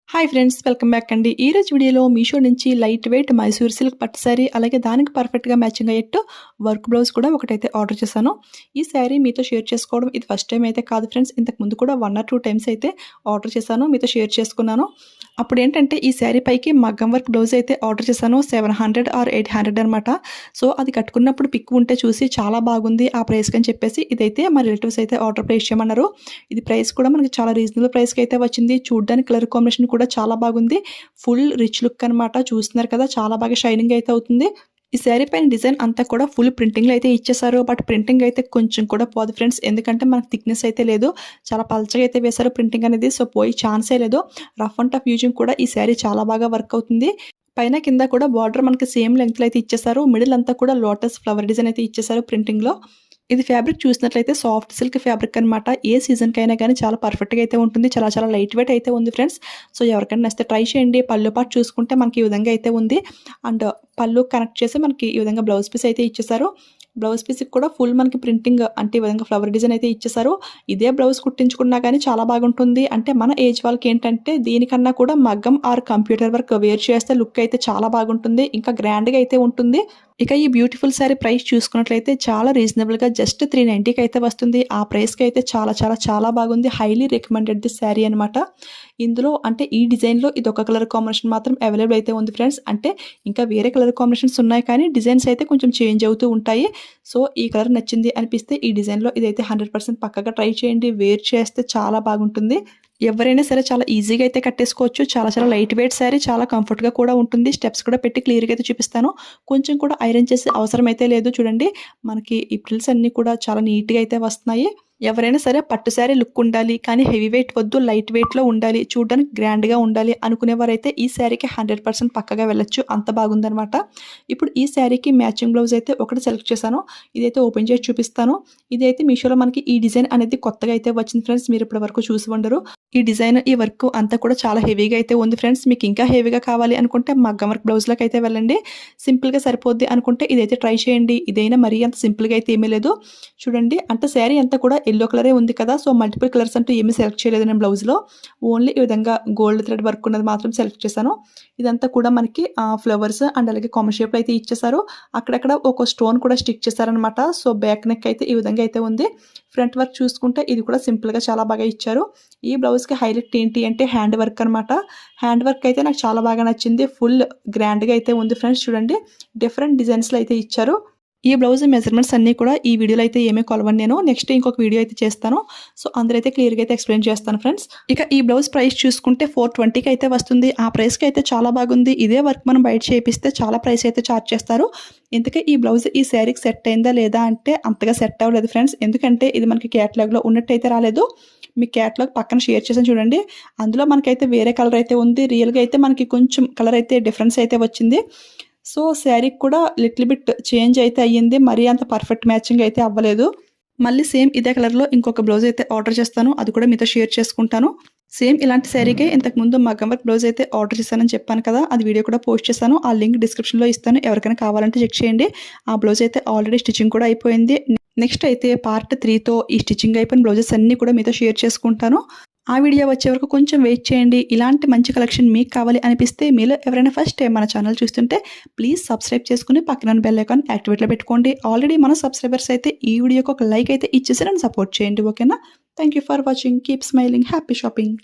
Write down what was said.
Hi friends, welcome back అండి. ఈ రోజు వీడియోలో మీషో నుంచి లైట్ వెయిట్ మైసూర్ సిల్క్ పట్టు శారీ, అలాగే దానికి పర్ఫెక్ట్గా మ్యాచింగ్ అయ్యేట్టు వర్క్ బ్లౌజ్ కూడా ఒకటైతే ఆర్డర్ చేశాను. ఈ శారీ మీతో షేర్ చేసుకోవడం ఇది ఫస్ట్ టైం అయితే కాదు ఫ్రెండ్స్. ఇంతకు ముందు కూడా 1 or 2 టైమ్స్ అయితే ఆర్డర్ చేశాను, మీతో షేర్ చేసుకున్నాను. అప్పుడు ఏంటంటే ఈ శారీ పైకి మగ్గం వర్క్ బ్లౌజ్ అయితే ఆర్డర్ చేశాను. 700 or 800 అనమాట. సో అది కట్టుకున్నప్పుడు పిక్ ఉంటే చూసి చాలా బాగుంది ఆ ప్రైస్కి అని చెప్పేసి ఇదైతే మా రిలేటివ్స్ అయితే ఆర్డర్ ప్లేస్ చేయమన్నారు. ఇది ప్రైస్ కూడా మనకి చాలా రీజనబుల్ ప్రైస్కి అయితే వచ్చింది. చూడ్డానికి కలర్ కాంబినేషన్ కూడా చాలా బాగుంది. ఫుల్ రిచ్ లుక్ అనమాట. చూస్తున్నారు కదా, చాలా బాగా షైనింగ్ అయితే అవుతుంది. ఈ శారీ పైన డిజైన్ అంతా కూడా ఫుల్ ప్రింటింగ్లో అయితే ఇచ్చేసారు. బట్ ప్రింటింగ్ అయితే కొంచెం కూడా పోదు ఫ్రెండ్స్, ఎందుకంటే మనకు థిక్నెస్ అయితే లేదు. చాలా పల్చగా అయితే వేశారు ప్రింటింగ్ అనేది. సో పోయి ఛాన్సే లేదు. రఫ్ అండ్ టఫ్ యూజింగ్ కూడా ఈ శారీ చాలా బాగా వర్క్ అవుతుంది. పైన కింద కూడా బార్డర్ మనకి సేమ్ లెంగ్త్లో అయితే ఇచ్చేసారు. మిడిల్ అంతా కూడా లోటస్ ఫ్లవర్ డిజైన్ అయితే ఇచ్చేసారు ప్రింటింగ్లో. ఇది ఫ్యాబ్రిక్ చూసినట్లయితే సాఫ్ట్ సిల్క్ ఫ్యాబ్రిక్ అనమాట. ఏ సీజన్కి అయినా కానీ చాలా పర్ఫెక్ట్గా అయితే ఉంటుంది. చాలా చాలా లైట్ వెయిట్ అయితే ఉంది ఫ్రెండ్స్. సో ఎవరికైనా నచ్చితే ట్రై చేయండి. పళ్ళు పాటు చూసుకుంటే మనకి ఈ విధంగా అయితే ఉంది. అండ్ పళ్ళు కనెక్ట్ చేసి మనకి ఈ విధంగా బ్లౌజ్ పీస్ అయితే ఇచ్చేసారు. బ్లౌజ్ పీస్కి కూడా ఫుల్ మనకి ప్రింటింగ్ అంటే ఈ విధంగా ఫ్లవర్ డిజైన్ అయితే ఇచ్చేసారు. ఇదే బ్లౌజ్ కుట్టించుకున్నా కానీ చాలా బాగుంటుంది. అంటే మన ఏజ్ వాళ్ళకి ఏంటంటే దీనికన్నా కూడా మగ్గం ఆర్ కంప్యూటర్ వర్క్ వేర్ చేస్తే లుక్ అయితే చాలా బాగుంటుంది, ఇంకా గ్రాండ్గా అయితే ఉంటుంది. ఇక ఈ బ్యూటిఫుల్ శారీ ప్రైస్ చూసుకున్నట్లయితే చాలా రీజనబుల్గా జస్ట్ 390కి అయితే వస్తుంది. ఆ ప్రైస్కి అయితే చాలా చాలా చాలా బాగుంది. హైలీ రికమెండెడ్ ది శారీ అనమాట. ఇందులో అంటే ఈ డిజైన్లో ఇది ఒక కలర్ కాంబినేషన్ మాత్రం అవైలబుల్ అయితే ఉంది ఫ్రెండ్స్. అంటే ఇంకా వేరే కలర్ కాంబినేషన్స్ ఉన్నాయి, కానీ డిజైన్స్ అయితే కొంచెం చేంజ్ అవుతూ ఉంటాయి. సో ఈ కలర్ నచ్చింది అనిపిస్తే ఈ డిజైన్లో ఇదైతే 100% పక్కగా ట్రై చేయండి. వేర్ చేస్తే చాలా బాగుంటుంది. ఎవరైనా సరే చాలా ఈజీగా అయితే కట్టేసుకోవచ్చు. చాలా చాలా లైట్ వెయిట్ శారీ, చాలా కంఫర్ట్గా కూడా ఉంటుంది. స్టెప్స్ కూడా పెట్టి క్లియర్గా అయితే చూపిస్తాను. కొంచెం కూడా ఐరన్ చేసే అవసరం అయితే లేదు. చూడండి, మనకి ఈ ప్రిల్స్ అన్నీ కూడా చాలా నీట్గా అయితే వస్తున్నాయి. ఎవరైనా సరే పట్టు శారీ లుక్ ఉండాలి, కానీ హెవీ వెయిట్ వద్దు, లైట్ వెయిట్లో ఉండాలి, చూడడానికి గ్రాండ్గా ఉండాలి అనుకునేవారైతే ఈ శారీకి 100% పక్కగా వెళ్ళొచ్చు. అంత బాగుందనమాట. ఇప్పుడు ఈ శారీకి మ్యాచింగ్ బ్లౌజ్ అయితే ఒకటి సెలెక్ట్ చేశాను. ఇదైతే ఓపెన్ చేసి చూపిస్తాను. ఇదైతే మీషోలో మనకి ఈ డిజైన్ అనేది కొత్తగా అయితే వచ్చింది ఫ్రెండ్స్. మీరు ఇప్పటి వరకు చూసి ఉండరు. ఈ డిజైన్, ఈ వర్క్ అంతా కూడా చాలా హెవీగా అయితే ఉంది ఫ్రెండ్స్. మీకు ఇంకా హెవీగా కావాలి అనుకుంటే మగ్గం వర్క్ బ్లౌజ్లోకి అయితే వెళ్ళండి. సింపుల్గా సరిపోద్ది అనుకుంటే ఇదైతే ట్రై చేయండి. ఇదైనా మరీ అంత సింపుల్గా అయితే ఏమీ లేదు. చూడండి, అంటే శారీ అంతా కూడా ఎల్లో కలరే ఉంది కదా. సో మల్టిపుల్ కలర్స్ అంటూ ఏమీ సెలెక్ట్ చేయలేదు నేను బ్లౌజ్లో. ఓన్లీ ఈ విధంగా గోల్డ్ థ్రెడ్ వర్క్ ఉన్నది మాత్రం సెలెక్ట్ చేశాను. ఇదంతా కూడా మనకి ఫ్లవర్స్ అండ్ అలాగే కామన్ షేప్లో అయితే ఇచ్చేసారు. అక్కడక్కడ ఒక స్టోన్ కూడా స్టిక్ చేశారనమాట. సో బ్యాక్ నెక్ అయితే ఈ విధంగా అయితే ఉంది. ఫ్రంట్ వర్క్ చూసుకుంటే ఇది కూడా సింపుల్గా చాలా బాగా ఇచ్చారు. ఈ బ్లౌజ్కి హైలైట్ ఏంటి అంటే హ్యాండ్ వర్క్ అనమాట. హ్యాండ్ వర్క్ అయితే నాకు చాలా బాగా నచ్చింది. ఫుల్ గ్రాండ్గా అయితే ఉంది ఫ్రెండ్స్. చూడండి, డిఫరెంట్ డిజైన్స్లో అయితే ఇచ్చారు. ఈ బ్లౌజ్ మెజర్మెంట్స్ అన్నీ కూడా ఈ వీడియోలో అయితే ఏమీ కొలవను నేను. నెక్స్ట్ ఇంకొక వీడియో అయితే చేస్తాను. సో అందులో అయితే క్లియర్గా అయితే ఎక్స్ప్లెయిన్ చేస్తాను ఫ్రెండ్స్. ఇక ఈ బ్లౌజ్ ప్రైస్ చూసుకుంటే 420కి అయితే వస్తుంది. ఆ ప్రైస్కి అయితే చాలా బాగుంది. ఇదే వర్క్ మనం బయట చేపిస్తే చాలా ప్రైస్ అయితే ఛార్జ్ చేస్తారు. ఇంతకే ఈ బ్లౌజ్ ఈ శారీకి సెట్ అయిందా లేదా అంటే అంతగా సెట్ అవ్వలేదు ఫ్రెండ్స్. ఎందుకంటే ఇది మనకి క్యాటలాగ్లో ఉన్నట్టయితే రాలేదు. మీ క్యాటలాగ్ పక్కన షేర్ చేసాను చూడండి. అందులో మనకైతే వేరే కలర్ అయితే ఉంది. రియల్గా అయితే మనకి కొంచెం కలర్ అయితే డిఫరెన్స్ అయితే వచ్చింది. సో శారీకి కూడా లిటిల్ బిట్ చేంజ్ అయితే అయ్యింది. మరీ అంత పర్ఫెక్ట్ మ్యాచింగ్ అయితే అవ్వలేదు. మళ్ళీ సేమ్ ఇదే కలర్లో ఇంకొక బ్లౌజ్ అయితే ఆర్డర్ చేస్తాను. అది కూడా మీతో షేర్ చేసుకుంటాను. సేమ్ ఇలాంటి శారీకే ఇంతకుముందు మగ్గం వర్క్ బ్లౌజ్ అయితే ఆర్డర్ చేశానని చెప్పాను కదా, అది వీడియో కూడా పోస్ట్ చేశాను. ఆ లింక్ డిస్క్రిప్షన్లో ఇస్తాను. ఎవరికైనా కావాలంటే చెక్ చేయండి. ఆ బ్లౌజ్ అయితే ఆల్రెడీ స్టిచ్చింగ్ కూడా అయిపోయింది. నెక్స్ట్ అయితే పార్ట్ 3తో ఈ స్టిచ్చింగ్ అయిపోయిన బ్లౌజెస్ అన్నీ కూడా మీతో షేర్ చేసుకుంటాను. ఆ వీడియో వచ్చే వరకు కొంచెం వెయిట్ చేయండి. ఇలాంటి మంచి కలెక్షన్ మీకు కావాలి అనిపిస్తే మీలో ఎవరైనా ఫస్ట్ టైం మన ఛానల్ చూస్తుంటే ప్లీజ్ సబ్స్క్రైబ్ చేసుకుని పక్కన బెల్ ఐకాన్ యాక్టివేట్లో పెట్టుకోండి. ఆల్రెడీ మన సబ్స్క్రైబర్స్ అయితే ఈ వీడియోకి ఒక లైక్ అయితే ఇచ్చేసి నన్ను సపోర్ట్ చేయండి. ఓకేనా? Thank you for watching. Keep smiling. Happy shopping.